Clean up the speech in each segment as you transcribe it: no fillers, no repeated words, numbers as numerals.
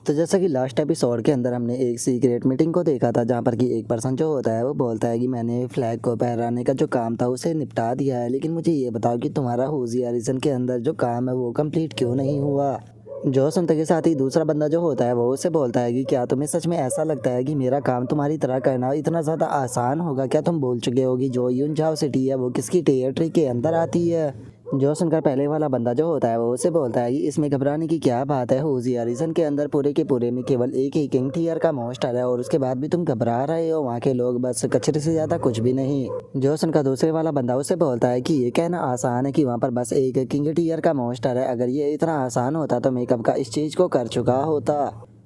तो जैसा कि लास्ट एपिसोड के अंदर हमने एक सीक्रेट मीटिंग को देखा था, जहाँ पर कि एक पर्सन जो होता है वो बोलता है कि मैंने फ्लैग को फहराने का जो काम था उसे निपटा दिया है, लेकिन मुझे ये बताओ कि तुम्हारा होशियारिज़न के अंदर जो काम है वो कंप्लीट क्यों नहीं हुआ। जो सुनते के साथ ही दूसरा बंदा जो होता है वो उससे बोलता है कि क्या तुम्हें सच में ऐसा लगता है कि मेरा काम तुम्हारी तरह करना इतना ज़्यादा आसान होगा। क्या तुम भूल चुके होगी जो यूनझाओ सिटी है वो किसकी टेरिटरी के अंदर आती है। जो सुनकर पहले वाला बंदा जो होता है वो उससे बोलता है कि इसमें घबराने की क्या बात है, होशियारिज़न के अंदर पूरे के पूरे में केवल एक ही किंग टीयर का मॉन्स्टर है और उसके बाद भी तुम घबरा रहे हो। वहाँ के लोग बस कचरे से ज़्यादा कुछ भी नहीं। जो सुनकर दूसरे वाला बंदा उससे बोलता है कि ये कहना आसान है कि वहाँ पर बस एक किंग टीयर का मॉन्स्टर है। अगर ये इतना आसान होता तो मैं कब का इस चीज़ को कर चुका होता।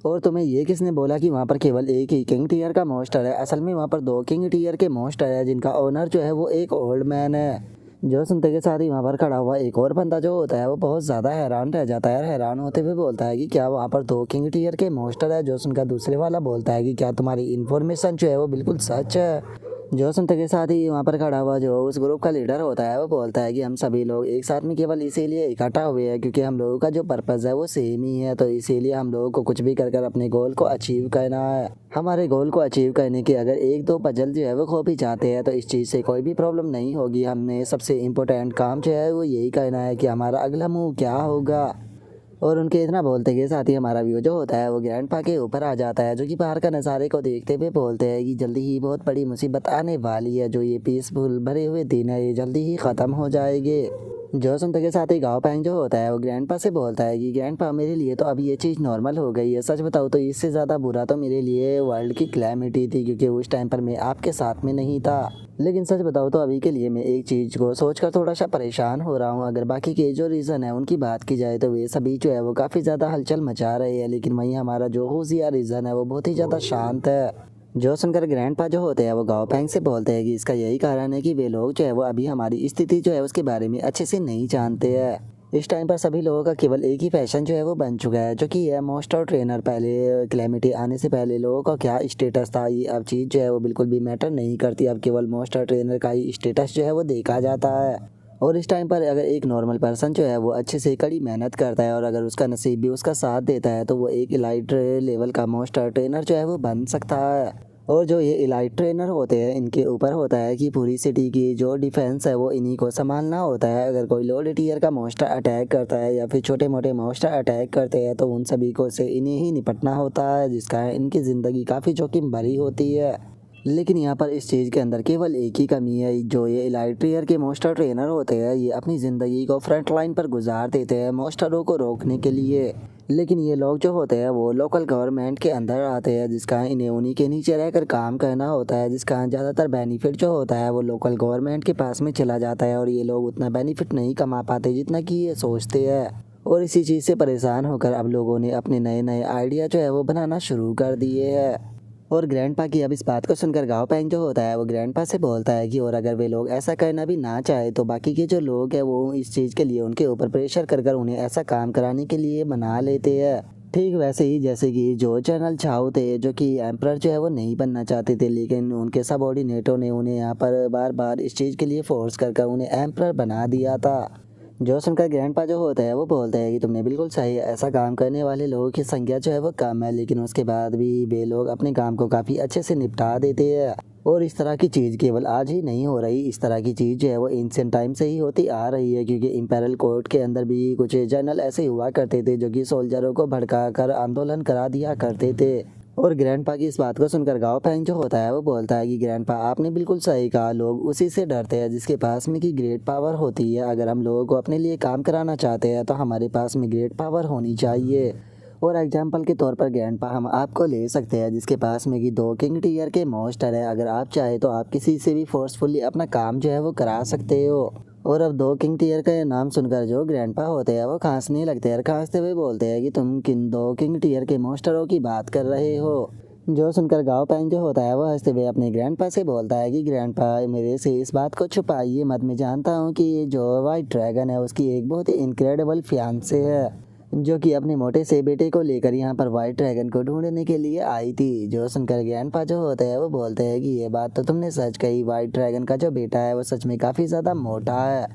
और तुम्हें ये किसने बोला कि वहाँ पर केवल एक ही किंग टीयर का मॉन्स्टर है। असल में वहाँ पर दो किंग टीयर के मॉन्स्टर है जिनका ओनर जो है वो एक ओल्ड मैन है। जो सुनते के साथ ही वहाँ पर खड़ा हुआ एक और बंदा जो होता है वो बहुत ज़्यादा हैरान रह जाता है और हैरान होते हुए बोलता है कि क्या वहाँ पर दो किंग टीयर के मॉन्स्टर है। जो सुनकर दूसरे वाला बोलता है कि क्या तुम्हारी इन्फॉर्मेशन जो है वो बिल्कुल सच है। जो सुनते के साथ ही वहाँ पर खड़ा हुआ जो उस ग्रुप का लीडर होता है वो बोलता है कि हम सभी लोग एक साथ में केवल इसीलिए इकट्ठा हुए हैं क्योंकि हम लोगों का जो पर्पज़ है वो सेम ही है। तो इसीलिए हम लोगों को कुछ भी कर कर अपने गोल को अचीव करना है। हमारे गोल को अचीव करने के अगर एक दो पजल जो है वो खो भी जाते हैं तो इस चीज़ से कोई भी प्रॉब्लम नहीं होगी। हमने सबसे इम्पोर्टेंट काम जो है वो यही करना है कि हमारा अगला मूव क्या होगा। और उनके इतना बोलते के साथ ही हमारा व्यू जो होता है वो ग्रैंडपा के ऊपर आ जाता है, जो कि बाहर का नज़ारे को देखते हुए बोलते हैं कि जल्दी ही बहुत बड़ी मुसीबत आने वाली है। जो ये पीसफुल भरे हुए दिन है ये जल्दी ही ख़त्म हो जाएंगे। जो सुनते के साथ ही गाँव पैंग जो होता है वो ग्रैंडपा से बोलता है कि ग्रैंडपा मेरे लिए तो अभी ये चीज़ नॉर्मल हो गई है। सच बताऊँ तो इससे ज़्यादा बुरा तो मेरे लिए वर्ल्ड की क्लैमिटी थी क्योंकि उस टाइम पर मैं आपके साथ में नहीं था। लेकिन सच बताऊँ तो अभी के लिए मैं एक चीज़ को सोचकर थोड़ा सा परेशान हो रहा हूँ। अगर बाकी के जो रीज़न है उनकी बात की जाए तो वे सभी जो है वो काफ़ी ज़्यादा हलचल मचा रहे हैं, लेकिन वहीं हमारा जो होशियार रीज़न है वो बहुत ही ज़्यादा शांत है। जो सुनकर ग्रैंडपा जो होते हैं वो गाँव पैंग से बोलते हैं कि इसका यही कारण है कि वे लोग जो है वो अभी हमारी स्थिति जो है उसके बारे में अच्छे से नहीं जानते हैं। इस टाइम पर सभी लोगों का केवल एक ही फैशन जो है वो बन चुका है, जो कि है मोस्टर ट्रेनर। पहले क्लैमिटी आने से पहले लोगों का क्या स्टेटस था ये अब चीज़ जो है वो बिल्कुल भी मैटर नहीं करती। अब केवल मोस्टर ट्रेनर का ही स्टेटस जो है वो देखा जाता है। और इस टाइम पर अगर एक नॉर्मल पर्सन जो है वो अच्छे से कड़ी मेहनत करता है और अगर उसका नसीब भी उसका साथ देता है तो वो एक इलाइट लेवल का मोस्टर ट्रेनर जो है वो बन सकता है। और जो ये इलाइट ट्रेनर होते हैं इनके ऊपर होता है कि पूरी सिटी की जो डिफेंस है वो इन्हीं को संभालना होता है। अगर कोई लो टीयर का मॉन्स्टर अटैक करता है या फिर छोटे मोटे मॉन्स्टर अटैक करते हैं तो उन सभी को से इन्हें ही निपटना होता है, जिसका इनकी ज़िंदगी काफ़ी जोखिम भरी होती है। लेकिन यहाँ पर इस चीज़ के अंदर केवल एक ही कमी है, जो ये इलाइट टीयर के मॉन्स्टर ट्रेनर होते हैं ये अपनी ज़िंदगी को फ्रंट लाइन पर गुजार देते हैं मॉन्स्टरों को रोकने के लिए। लेकिन ये लोग जो होते हैं वो लोकल गवर्नमेंट के अंदर आते हैं, जिसका इन्हें उन्हीं के नीचे रहकर काम करना होता है, जिसका ज़्यादातर बेनिफिट जो होता है वो लोकल गवर्नमेंट के पास में चला जाता है और ये लोग उतना बेनिफिट नहीं कमा पाते जितना कि ये सोचते हैं। और इसी चीज़ से परेशान होकर अब लोगों ने अपने नए नए आइडिया जो है वो बनाना शुरू कर दिए हैं। और ग्रैंडपा की अब इस बात को सुनकर गाँव पैंग जो होता है वो ग्रैंडपा से बोलता है कि और अगर वे लोग ऐसा करना भी ना चाहे तो बाकी के जो लोग हैं वो इस चीज़ के लिए उनके ऊपर प्रेशर कर कर उन्हें ऐसा काम कराने के लिए मना लेते हैं। ठीक वैसे ही जैसे कि जो जनरल चाओ थे, जो कि एम्परर जो है वो नहीं बनना चाहते थे, लेकिन उनके सबऑर्डिनेटों ने उन्हें यहाँ पर बार बार इस चीज़ के लिए फोर्स कर कर उन्हें एम्परर बना दिया था। जो सुनकर ग्रैंडपा जो होता है वो बोलता है कि तुमने बिल्कुल सही, ऐसा काम करने वाले लोगों की संख्या जो है वो कम है, लेकिन उसके बाद भी वे लोग अपने काम को काफ़ी अच्छे से निपटा देते हैं। और इस तरह की चीज़ केवल आज ही नहीं हो रही, इस तरह की चीज़ जो है वो एंशिएंट टाइम से ही होती आ रही है, क्योंकि इंपेरियल कोर्ट के अंदर भी कुछ जनरल ऐसे हुआ करते थे जो कि सोल्जरों को भड़का कर आंदोलन करा दिया करते थे। और ग्रैंडपा की इस बात को सुनकर गाँव पैंग जो होता है वो बोलता है कि ग्रैंडपा आपने बिल्कुल सही कहा, लोग उसी से डरते हैं जिसके पास में की ग्रेट पावर होती है। अगर हम लोगों को अपने लिए काम कराना चाहते हैं तो हमारे पास में ग्रेट पावर होनी चाहिए। और एग्जाम्पल के तौर पर ग्रैंडपा हम आपको ले सकते हैं जिसके पास में कि दो किंग टीयर के मॉन्स्टर है। अगर आप चाहे तो आप किसी से भी फोर्सफुली अपना काम जो है वो करा सकते हो। और अब दो किंग टीयर का ये नाम सुनकर जो ग्रैंडपा होते हैं वो खांसने लगते हैं और खांसते हुए बोलते हैं कि तुम किन दो किंग टीयर के मॉन्स्टरों की बात कर रहे हो। जो सुनकर गाँव पैंग जो होता है वो हंसते हुए अपने ग्रैंडपा से बोलता है कि ग्रैंडपा मेरे से इस बात को छुपाइए मत, मैं जानता हूँ कि ये जो वाइट ड्रैगन है उसकी एक बहुत ही इनक्रेडिबल फियांसे है जो कि अपने मोटे से बेटे को लेकर यहाँ पर वाइट ड्रैगन को ढूंढने के लिए आई थी। जो सुनकर ग्रैंडपा जो होते हैं वो बोलते हैं कि ये बात तो तुमने सच कही, वाइट ड्रैगन का जो बेटा है वो सच में काफ़ी ज़्यादा मोटा है।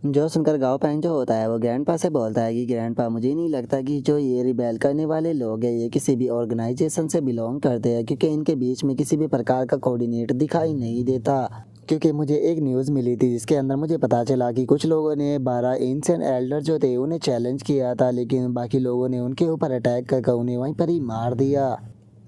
जो सुनकर गाँव पैंग जो होता है वो ग्रैंडपा से बोलता है कि ग्रैंडपा, मुझे नहीं लगता कि जो ये रिबेल करने वाले लोग हैं ये किसी भी ऑर्गेनाइजेशन से बिलोंग करते हैं, क्योंकि इनके बीच में किसी भी प्रकार का कोऑर्डिनेट दिखाई नहीं देता। क्योंकि मुझे एक न्यूज़ मिली थी जिसके अंदर मुझे पता चला कि कुछ लोगों ने 12 एंशिएंट एल्डर जो थे उन्हें चैलेंज किया था, लेकिन बाकी लोगों ने उनके ऊपर अटैक कर उन्हें वहीं पर ही मार दिया।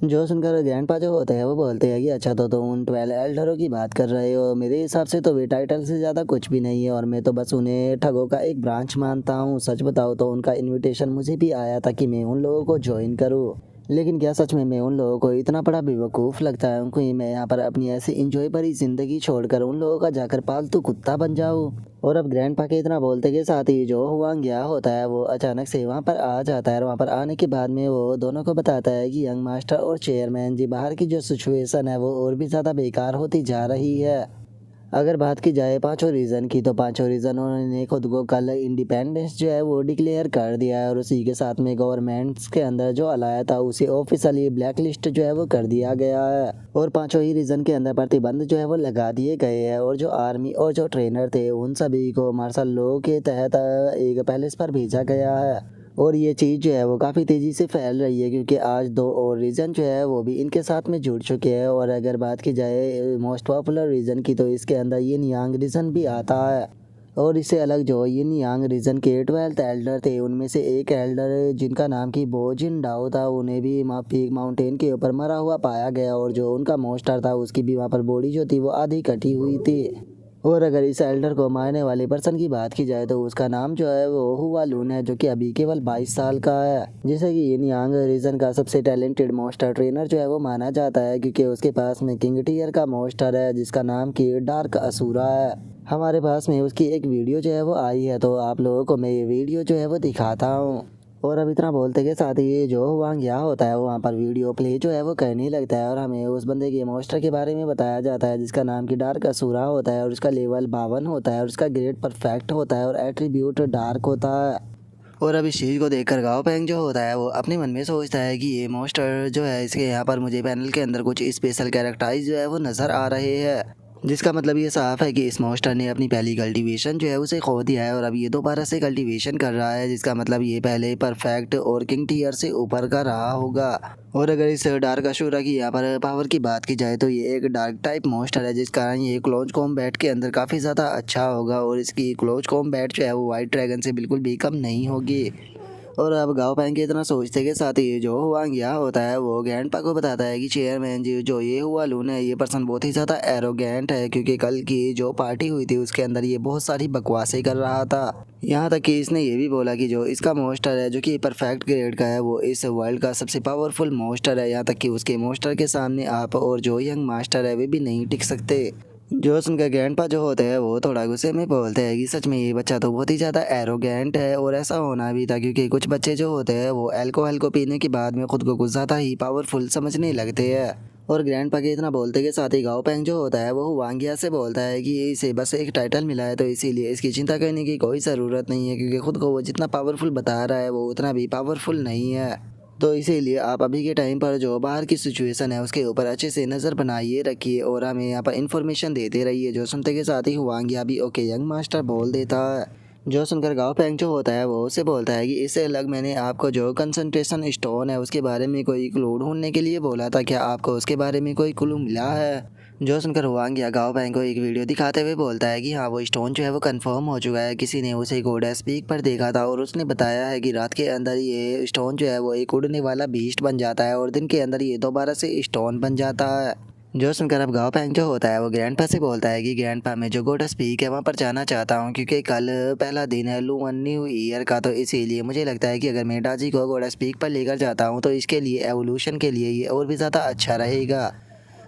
जो सुनकर ग्रैंडपा जो होते हैं वो बोलते हैं कि अच्छा, तो उन 12 एल्डरों की बात कर रहे हो, मेरे हिसाब से तो वे टाइटल से ज़्यादा कुछ भी नहीं है और मैं तो बस उन्हें ठगों का एक ब्रांच मानता हूँ। सच बताओ तो उनका इनविटेशन मुझे भी आया था कि मैं उन लोगों को ज्वाइन करूँ, लेकिन क्या सच में मैं उन लोगों को इतना बड़ा बेवकूफ़ लगता है कि मैं यहाँ पर अपनी ऐसी इंजॉय भरी ज़िंदगी छोड़कर उन लोगों का जाकर पालतू कुत्ता बन जाऊँ। और अब ग्रैंडपा के इतना बोलते के साथ ही जो हुआंग गया होता है वो अचानक से वहाँ पर आ जाता है और वहाँ पर आने के बाद में वो दोनों को बताता है कि यंग मास्टर और चेयरमैन जी, बाहर की जो सिचुएशन है वो और भी ज़्यादा बेकार होती जा रही है। अगर बात की जाए पांचों रीज़न की, तो पांचों रीज़न उन्होंने खुद को कल इंडिपेंडेंस जो है वो डिक्लेयर कर दिया है और उसी के साथ में गवर्नमेंट्स के अंदर जो अलाया था उसे ऑफिशियली ब्लैक लिस्ट जो है वो कर दिया गया है और पांचों ही रीज़न के अंदर प्रतिबंध जो है वो लगा दिए गए हैं और जो आर्मी और जो ट्रेनर थे उन सभी को मार्शल लॉ के तहत एक पैलेस पर भेजा गया है। और ये चीज़ जो है वो काफ़ी तेज़ी से फैल रही है क्योंकि आज दो और रीज़न जो है वो भी इनके साथ में जुड़ चुके हैं। और अगर बात की जाए मोस्ट पॉपुलर रीज़न की, तो इसके अंदर यिन यांग रीज़न भी आता है। और इससे अलग जो यिन यांग रीज़न के 12 एल्डर थे उनमें से एक एल्डर जिनका नाम की बोजिन डाओ था, उन्हें भी पीक माउंटेन के ऊपर मरा हुआ पाया गया और जो उनका मोस्टर था उसकी भी वहाँ पर बॉडी जो थी वो आधी कटी हुई थी। और अगर इस एल्डर को मारने वाले पर्सन की बात की जाए तो उसका नाम जो है वो हुआ लून है, जो कि अभी केवल 22 साल का है। जैसे कि यिन यांग रीजन का सबसे टैलेंटेड मोस्टर ट्रेनर जो है वो माना जाता है क्योंकि उसके पास में किंग टीयर का मोस्टर है जिसका नाम की डार्क असुरा है। हमारे पास में उसकी एक वीडियो जो है वो आई है, तो आप लोगों को मैं ये वीडियो जो है वो दिखाता हूँ। और अब इतना बोलते के साथ ही जो हुआंग या होता है वो वहाँ पर वीडियो प्ले जो है वो करने लगता है और हमें उस बंदे के मोस्टर के बारे में बताया जाता है जिसका नाम की डार्क असुरा होता है और उसका लेवल 52 होता है और उसका ग्रेड परफेक्ट होता है और एट्रीब्यूट डार्क होता है। और अब इस चीज़ को देखकर गाओ पैंग जो होता है वो अपने मन में सोचता है कि ये मोस्टर जो है इसके यहाँ पर मुझे पैनल के अंदर कुछ स्पेशल कैरेक्टराइज जो है वो नज़र आ रहे हैं, जिसका मतलब ये साफ है कि इस मोस्टर ने अपनी पहली कल्टीवेशन जो है उसे खो दिया है और अब ये दोबारा से कल्टीवेशन कर रहा है, जिसका मतलब ये पहले परफेक्ट और किंग टीयर से ऊपर का रहा होगा। और अगर इस डार्क अशुरा की यहाँ पर पावर की बात की जाए तो ये एक डार्क टाइप मोस्टर है, जिस कारण ये क्लोज कॉम्बैट के अंदर काफ़ी ज़्यादा अच्छा होगा और इसकी क्लोज कॉम्बैट जो है वो वाइट ड्रैगन से बिल्कुल भी कम नहीं होगी। और अब गाँव पैंग के इतना सोचते के साथ ही जो हुआंग या होता है वो ग्रैंडपा को बताता है कि चेयरमैन जी, जो ये हुआ लून है ये पर्सन बहुत ही ज़्यादा एरोगेंट है क्योंकि कल की जो पार्टी हुई थी उसके अंदर ये बहुत सारी बकवासें कर रहा था। यहाँ तक कि इसने ये भी बोला कि जो इसका मोस्टर है जो कि परफेक्ट ग्रेड का है वो इस वर्ल्ड का सबसे पावरफुल मोस्टर है, यहाँ तक कि उसके मोस्टर के सामने आप और जो यंग मास्टर है वे भी नहीं टिक सकते। जो सुनकर ग्रैंडपा जो होते हैं वो थोड़ा गुस्से में बोलते हैं कि सच में ये बच्चा तो बहुत ही ज़्यादा एरोगेंट है और ऐसा होना भी था क्योंकि कुछ बच्चे जो होते हैं वो अल्कोहल को पीने के बाद में खुद को कुछ ज़्यादा ही पावरफुल समझने लगते हैं। और ग्रैंडपा के इतना बोलते के साथ ही गाओ पैंग जो होता है वो हुआंगिया से बोलता है कि इसे बस एक टाइटल मिला है तो इसीलिए इसकी चिंता करने की कोई ज़रूरत नहीं है क्योंकि खुद को वो जितना पावरफुल बता रहा है वो उतना भी पावरफुल नहीं है। तो इसीलिए आप अभी के टाइम पर जो बाहर की सिचुएशन है उसके ऊपर अच्छे से नज़र बनाइए रखिए और हमें यहाँ पर इन्फॉर्मेशन देते रहिए। जो सुनते के साथ ही हुआंगिया भी ओके यंग मास्टर बोल देता है। जो सुनकर गाँव पैंग जो होता है वो उसे बोलता है कि इससे अलग मैंने आपको जो कंसंट्रेशन स्टोन है उसके बारे में कोई क्लू ढूंढने के लिए बोला था, क्या आपको उसके बारे में कोई क्लू मिला है? जो सुनकर हुआंगिया गाँव पैंग को एक वीडियो दिखाते हुए बोलता है कि हाँ, वो स्टोन जो है वो कंफर्म हो चुका है, किसी ने उसे गोड स्पीक पर देखा था और उसने बताया है कि रात के अंदर ये स्टोन जो है वो एक उड़ने वाला बीस्ट बन जाता है और दिन के अंदर ये दोबारा से स्टोन बन जाता है। जो सुनकर अब गाँव पैंग जो होता है वो ग्रैंडपा से बोलता है कि ग्रैंडपा, मैं जो गोड स्पीक है वहाँ पर जाना चाहता हूँ क्योंकि कल पहला दिन है लुवन न्यू ईयर का, तो इसीलिए मुझे लगता है कि अगर मैं डाजी को गोड स्पीक पर लेकर जाता हूँ तो इसके लिए एवोल्यूशन के लिए ये और भी ज़्यादा अच्छा रहेगा।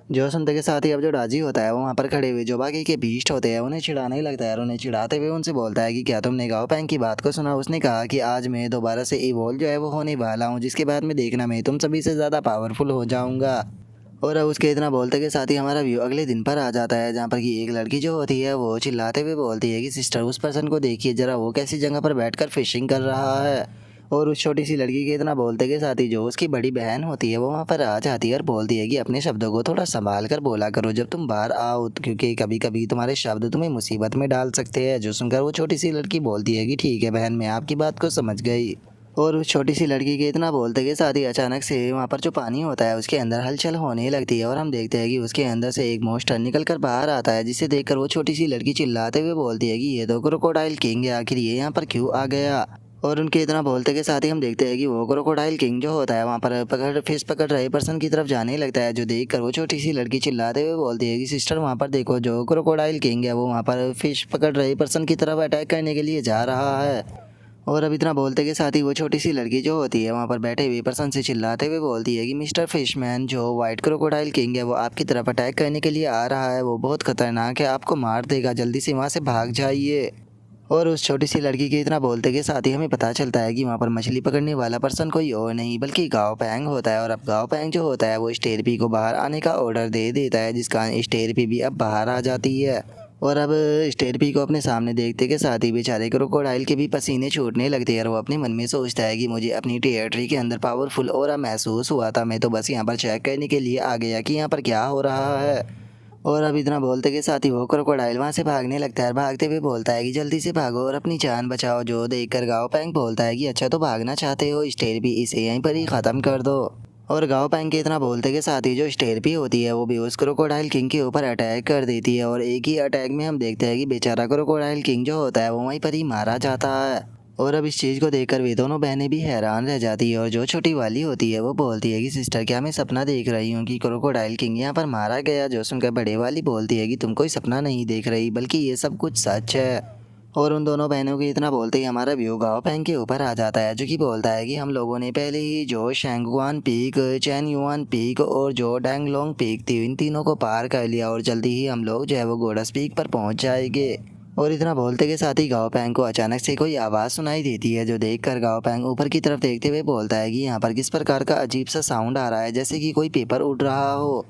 जो सुनते के साथ ही अब जो राजी होता है वो वहाँ पर खड़े हुए जो बाकी के बीस्ट होते हैं उन्हें चिढ़ाने लगता है और उन्हें चिढ़ाते हुए उनसे बोलता है कि क्या तुमने गाँव पैंग की बात को सुना? उसने कहा कि आज मैं दोबारा से इवॉल्व जो है वो होने वाला हूँ, जिसके बाद में देखना मैं तुम सभी से ज़्यादा पावरफुल हो जाऊँगा। और अब उसके इतना बोलते के साथ ही हमारा व्यू अगले दिन पर आ जाता है जहाँ पर कि एक लड़की जो होती है वो चिल्लाते हुए बोलती है कि सिस्टर, उस पर्सन को देखिए ज़रा, वो कैसी जगह पर बैठकर फिशिंग कर रहा है। और उस छोटी सी लड़की के इतना बोलते के साथ ही जो उसकी बड़ी बहन होती है वो वहाँ पर आ जाती है और बोलती है कि अपने शब्दों को थोड़ा संभाल कर बोला करो जब तुम बाहर आओ, क्योंकि कभी कभी तुम्हारे शब्द तुम्हें मुसीबत में डाल सकते हैं। जो सुनकर वो छोटी सी लड़की बोलती है कि ठीक है बहन, मैं आपकी बात को समझ गई। और उस छोटी सी लड़की के इतना बोलते के साथ ही अचानक से वहाँ पर जो पानी होता है उसके अंदर हलचल होने लगती है और हम देखते हैं कि उसके अंदर से एक मॉन्स्टर निकल कर बाहर आता है, जिसे देखकर वो छोटी सी लड़की चिल्लाते हुए बोलती है कि ये तो क्रोकोडाइल किंग है, आखिर ये यहाँ पर क्यों आ गया। और उनके इतना बोलते के साथ ही हम देखते हैं कि वो क्रोकोडाइल किंग जो होता है वहाँ पर फिश पकड़ रहे पर्सन की तरफ जाने लगता है, जो देखकर वो छोटी सी लड़की चिल्लाते हुए बोलती है कि सिस्टर वहाँ पर देखो, जो क्रोकोडाइल किंग है वो वहाँ पर फिश पकड़ रहे पर्सन की तरफ अटैक करने के लिए जा रहा है। और अब इतना बोलते के साथ ही वो छोटी सी लड़की जो होती है वहाँ पर बैठे हुए पर्सन से चिल्लाते हुए बोलती है कि मिस्टर फिशमैन, जो वाइट क्रोकोडाइल किंग है वो आपकी तरफ अटैक करने के लिए आ रहा है, वो बहुत खतरनाक है, आपको मार देगा, जल्दी से वहाँ से भाग जाइए। और उस छोटी सी लड़की के इतना बोलते के साथ ही हमें पता चलता है कि वहाँ पर मछली पकड़ने वाला पर्सन कोई और नहीं बल्कि गाओ पैंग होता है। और अब गाओ पैंग जो होता है वो स्टेरपी को बाहर आने का ऑर्डर दे देता है, जिसका स्टेरपी भी अब बाहर आ जाती है। और अब स्टेरपी को अपने सामने देखते के साथ ही बेचारे क्रोकोडाइल के भी पसीने छूटने लगते हैं और वो अपने मन में सोचता है कि मुझे अपनी टेरिटरी के अंदर पावरफुल ऑरा महसूस हुआ था, मैं तो बस यहाँ पर चेक करने के लिए आ गया कि यहाँ पर क्या हो रहा है। और अब इतना बोलते के साथ ही वो क्रोकोडाइल वहाँ से भागने लगता है, भागते हुए बोलता है कि जल्दी से भागो और अपनी जान बचाओ। जो देखकर गाओ पैंग बोलता है कि अच्छा तो भागना चाहते हो, स्टेरपी इसे यहीं पर ही ख़त्म कर दो। और गाओ पैंग के इतना बोलते के साथ ही जो स्टेरपी होती है वो भी उस क्रोकोडाइल किंग के ऊपर अटैक कर देती है और एक ही अटैक में हम देखते हैं कि बेचारा क्रोकोडाइल किंग जो होता है वो वहीं पर ही मारा जाता है। और अब इस चीज़ को देखकर वे दोनों बहनें भी हैरान रह जाती है और जो छोटी वाली होती है वो बोलती है कि सिस्टर, क्या मैं सपना देख रही हूँ कि क्रोकोडाइल किंग यहाँ पर मारा गया। जो सुनकर बड़े वाली बोलती है कि तुम कोई सपना नहीं देख रही बल्कि ये सब कुछ सच है। और उन दोनों बहनों के इतना बोलते ही हमारा व्यू गाओ पैंग के ऊपर आ जाता है, जो कि बोलता है कि हम लोगों ने पहले ही जो शेंगुआन पीक, चैन युआन पीक और जो डैंगलोंग पीक थी इन तीनों को पार कर लिया और जल्दी ही हम लोग जो है वो गोडस पीक पर पहुंच जाएंगे। और इतना बोलते के साथ ही गाओ पैंग को अचानक से कोई आवाज़ सुनाई देती है, जो देखकर गाओ पैंग ऊपर की तरफ देखते हुए बोलता है कि यहाँ पर किस प्रकार का अजीब सा साउंड आ रहा है, जैसे कि कोई पेपर उड़ रहा हो।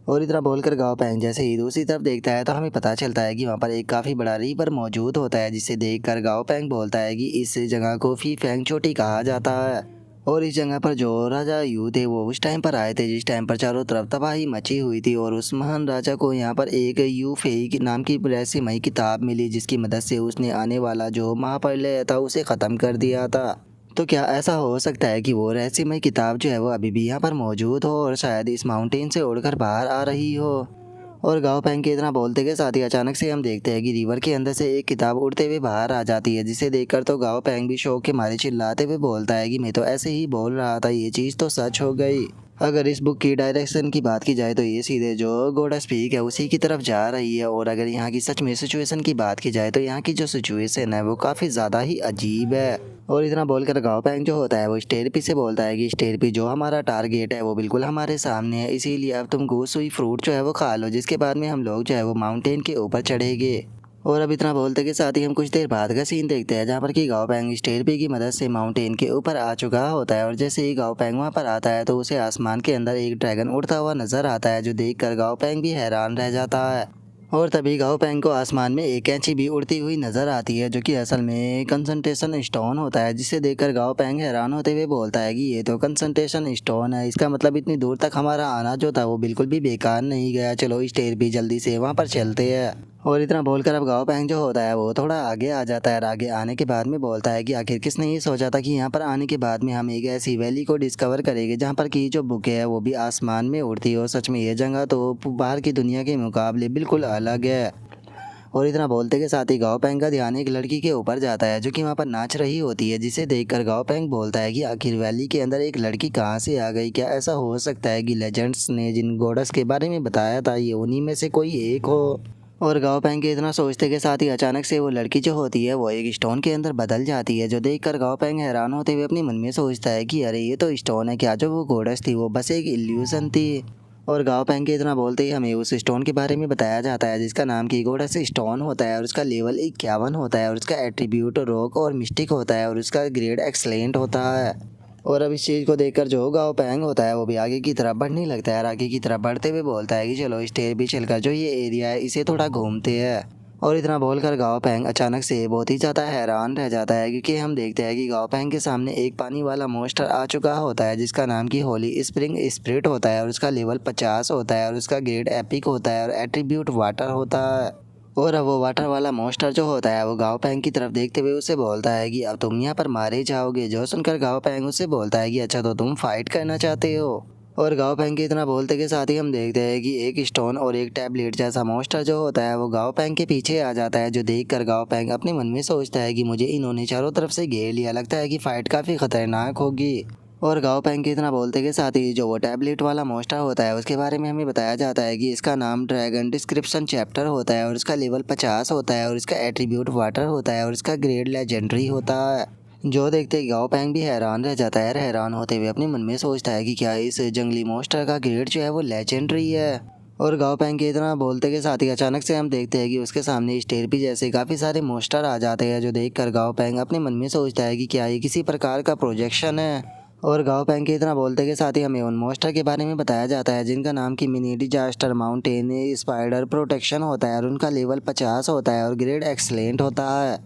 और इतना बोलकर गाओ पैंग जैसे ही दूसरी तरफ देखता है तो हमें पता चलता है कि वहाँ पर एक काफ़ी बड़ा रिवर मौजूद होता है, जिसे देखकर गाओ पैंग बोलता है कि इस जगह को फी फैंग चोटी कहा जाता है। और इस जगह पर जो राजा यू थे वो उस टाइम पर आए थे जिस टाइम पर चारों तरफ तबाही मची हुई थी, और उस महान राजा को यहाँ पर एक यू फेई नाम की रहस्यमयी किताब मिली, जिसकी मदद से उसने आने वाला जो महाप्रलय था उसे ख़त्म कर दिया था। तो क्या ऐसा हो सकता है कि वो रहस्यमय किताब जो है वो अभी भी यहाँ पर मौजूद हो और शायद इस माउंटेन से उड़कर बाहर आ रही हो। और गाओ पैंग के इतना बोलते के साथ ही अचानक से हम देखते हैं कि रिवर के अंदर से एक किताब उड़ते हुए बाहर आ जाती है, जिसे देखकर तो गाओ पैंग भी शौक के मारे चिल्लाते हुए बोलता है कि मैं तो ऐसे ही बोल रहा था, ये चीज़ तो सच हो गई। अगर इस बुक की डायरेक्शन की बात की जाए तो ये सीधे जो गोडस पीक है उसी की तरफ जा रही है, और अगर यहाँ की सच में सिचुएशन की बात की जाए तो यहाँ की जो सिचुएशन है वो काफ़ी ज़्यादा ही अजीब है। और इतना बोलकर गाओ पैंग जो होता है वो स्टेरपी से बोलता है कि स्टेरपी, जो हमारा टारगेट है वो बिल्कुल हमारे सामने है, इसीलिए अब तुम घूस हुई फ्रूट जो है वो खा लो, जिसके बाद में हम लोग जो है वो माउंटेन के ऊपर चढ़ेंगे। और अब इतना बोलते के साथ ही हम कुछ देर बाद का सीन देखते हैं, जहाँ पर कि गाओ पैंग स्टेरपी की मदद से माउंटेन के ऊपर आ चुका होता है। और जैसे ही गाओ पैंग वहाँ पर आता है तो उसे आसमान के अंदर एक ड्रैगन उड़ता हुआ नजर आता है, जो देखकर गाओ पैंग भी हैरान रह जाता है। और तभी गाओ पैंग को आसमान में एक कैंची भी उड़ती हुई नजर आती है, जो कि असल में कंसंट्रेशन स्टोन होता है, जिसे देखकर गाओ पैंग हैरान होते हुए बोलता है कि ये तो कंसंट्रेशन स्टोन है, इसका मतलब इतनी दूर तक हमारा आना जो था वो बिल्कुल भी बेकार नहीं गया, चलो स्टेर भी जल्दी से वहाँ पर चलते हैं। और इतना बोलकर अब गाओ पैंग जो होता है वो थोड़ा आगे आ जाता है, और आगे आने के बाद में बोलता है कि आखिर किसने ये सोचा था कि यहाँ पर आने के बाद में हम एक ऐसी वैली को डिस्कवर करेंगे जहाँ पर की जो बुक है वो भी आसमान में उड़ती हो। सच में ये जगह तो बाहर की दुनिया के मुकाबले बिल्कुल अलग है। और इतना बोलते के साथ ही गाओ पैंग का ध्यान एक लड़की के ऊपर जाता है, जो कि वहाँ पर नाच रही होती है, जिसे देखकर गाओ पैंग बोलता है कि आखिर वैली के अंदर एक लड़की कहाँ से आ गई, क्या ऐसा हो सकता है कि लेजेंड्स ने जिन गॉडेस के बारे में बताया था ये उन्हीं में से कोई एक हो। और गाओ पैंग के इतना सोचते के साथ ही अचानक से वो लड़की जो होती है वो एक स्टोन के अंदर बदल जाती है, जो देखकर गाओ पैंग हैरान होते हुए अपने मन में सोचता है कि अरे ये तो स्टोन है, क्या जो वो गॉडेस थी वो बस एक इल्यूजन थी। और गाओ पैंग के इतना बोलते ही हमें उस स्टोन के बारे में बताया जाता है, जिसका नाम की गॉडेस स्टोन होता है, और उसका लेवल 51 होता है, और उसका एट्रीब्यूट रॉक और मिस्टिक होता है, और उसका ग्रेड एक्सलेंट होता है। और अब इस चीज़ को देखकर जो गाओ पैंग होता है वो भी आगे की तरफ बढ़ने लगता है, और आगे की तरफ बढ़ते हुए बोलता है कि चलो स्टेर भी चलकर जो ये एरिया है इसे थोड़ा घूमते हैं। और इतना बोलकर गाओ पेंग अचानक से बहुत ही ज़्यादा हैरान रह जाता है, क्योंकि हम देखते हैं कि गाओ पेंग के सामने एक पानी वाला मॉन्स्टर आ चुका होता है जिसका नाम की होली स्प्रिंग स्पिरिट होता है और उसका लेवल 50 होता है और उसका ग्रेड एपिक होता है और एट्रीब्यूट वाटर होता है। और अब वो वाटर वाला मॉन्स्टर जो होता है वो गाओ पेंग की तरफ देखते हुए उससे बोलता है कि अब तुम यहाँ पर मारे जाओगे। जो सुनकर गाओ पेंग उससे बोलता है कि अच्छा तो तुम फाइट करना चाहते हो। और गाओ पेंग के इतना बोलते के साथ ही हम देखते हैं कि एक स्टोन और एक टैबलेट जैसा मॉन्स्टर जो होता है वो गाओ पेंग के पीछे आ जाता है। जो देखकर गाओ पेंग अपने मन में सोचता है कि मुझे इन्होंने चारों तरफ से घेर लिया, लगता है कि फाइट काफ़ी खतरनाक होगी। और गाओ पेंग के इतना बोलते के साथ ही जो वो टैबलेट वाला मॉन्स्टर होता है उसके बारे में हमें बताया जाता है कि इसका नाम ड्रैगन डिस्क्रिप्शन चैप्टर होता है और इसका लेवल 50 होता है और इसका एट्रीब्यूट वाटर होता है और इसका ग्रेड लेजेंडरी होता है। जो देखते ही गाओ पेंग भी हैरान रह जाता है। हैरान होते हुए अपने मन में सोचता है कि क्या इस जंगली मॉन्स्टर का ग्रेड जो है वो लेजेंडरी है। और गाओ पेंग के इतना बोलते के साथ ही अचानक से हम देखते हैं कि उसके सामने स्टेरपी जैसे काफ़ी सारे मॉन्स्टर आ जाते हैं। जो देखकर गाओ पेंग अपने मन में सोचता है कि क्या ये किसी प्रकार का प्रोजेक्शन है। और गाओ पेंग के इतना बोलते के साथ ही हमें उन मॉन्स्टर के बारे में बताया जाता है जिनका नाम की mini disaster mountain spider protection होता है और उनका लेवल 50 होता है और ग्रेड एक्सलेंट होता है।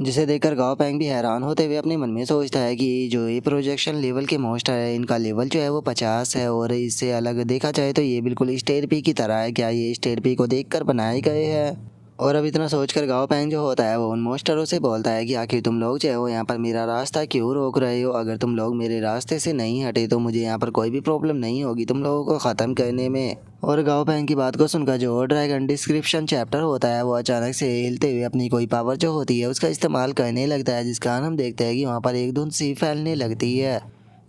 जिसे देखकर गाओ पेंग भी हैरान होते हुए अपने मन में सोचता है कि जो ये प्रोजेक्शन लेवल के मॉन्स्टर है इनका लेवल जो है वो 50 है और इससे अलग देखा जाए तो ये बिल्कुल स्टेरपी की तरह है। क्या ये स्टेरपी को देखकर बनाए गए हैं। और अब इतना सोचकर गाओ पेंग जो होता है वो उन मॉन्स्टरों से बोलता है कि आखिर तुम लोग जो हो यहाँ पर मेरा रास्ता क्यों रोक रहे हो। अगर तुम लोग मेरे रास्ते से नहीं हटे तो मुझे यहाँ पर कोई भी प्रॉब्लम नहीं होगी तुम लोगों को ख़त्म करने में। और गाओ पेंग की बात को सुनकर जो ड्रैगन डिस्क्रिप्शन चैप्टर होता है वो अचानक से हिलते हुए अपनी कोई पावर जो होती है उसका इस्तेमाल करने लगता है, जिस कारण हम देखते हैं कि वहाँ पर एक धुंध सी फैलने लगती है।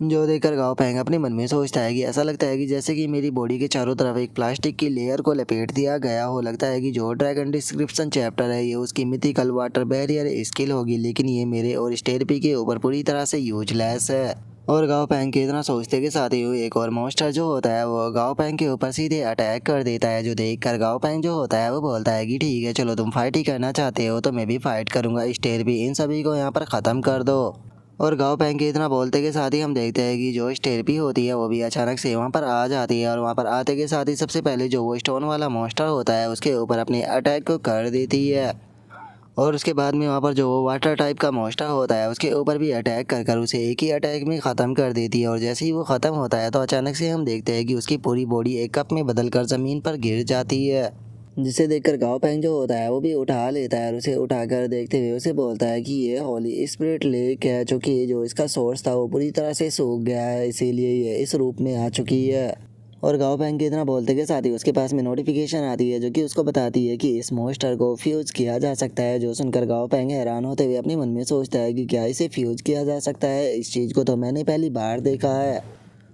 जो देखकर गाओ पेंग अपने मन में सोचता है कि ऐसा लगता है कि जैसे कि मेरी बॉडी के चारों तरफ एक प्लास्टिक की लेयर को लपेट दिया गया हो। लगता है कि जो ड्रैगन डिस्क्रिप्शन चैप्टर है ये उसकी मिथिकल वाटर बैरियर स्किल होगी, लेकिन ये मेरे और स्टेरपी के ऊपर पूरी तरह से यूजलेस है। और गाओ पेंग के इतना सोचते के साथ ही एक और मॉन्स्टर जो होता है वो गाओ पेंग के ऊपर सीधे अटैक कर देता है। जो देखकर गाओ पेंग जो होता है वो बोलता है कि ठीक है चलो तुम फाइट ही करना चाहते हो तो मैं भी फाइट करूंगा, स्टेरपी इन सभी को यहाँ पर ख़त्म कर दो। और गाओ पेंग के इतना बोलते के साथ ही हम देखते हैं कि जो स्टेरपी होती है वो भी अचानक से वहाँ पर आ जाती है और वहाँ पर आते के साथ ही सबसे पहले जो वो स्टोन वाला मॉन्स्टर होता है उसके ऊपर अपने अटैक को कर देती है। और उसके बाद में वहाँ पर जो वाटर टाइप का मॉन्स्टर होता है उसके ऊपर भी अटैक कर कर उसे एक ही अटैक में ख़त्म कर देती है। और जैसे ही वो ख़त्म होता है तो अचानक से हम देखते हैं कि उसकी पूरी बॉडी एक कप में बदल कर ज़मीन पर गिर जाती है। जिसे देखकर गाओ पेंग जो होता है वो भी उठा लेता है और उसे उठाकर देखते हुए उसे बोलता है कि ये होली स्पिरिट लेक है, चूँकि जो इसका सोर्स था वो पूरी तरह से सूख गया है, इसीलिए ये इस रूप में आ चुकी है। और गाओ पेंग के इतना बोलते के साथ ही उसके पास में नोटिफिकेशन आती है जो कि उसको बताती है कि इस मॉन्स्टर को फ्यूज किया जा सकता है। जो सुनकर गाओ पेंग हैरान होते हुए अपने मन में सोचता है कि क्या इसे फ्यूज किया जा सकता है, इस चीज़ को तो मैंने पहली बार देखा है।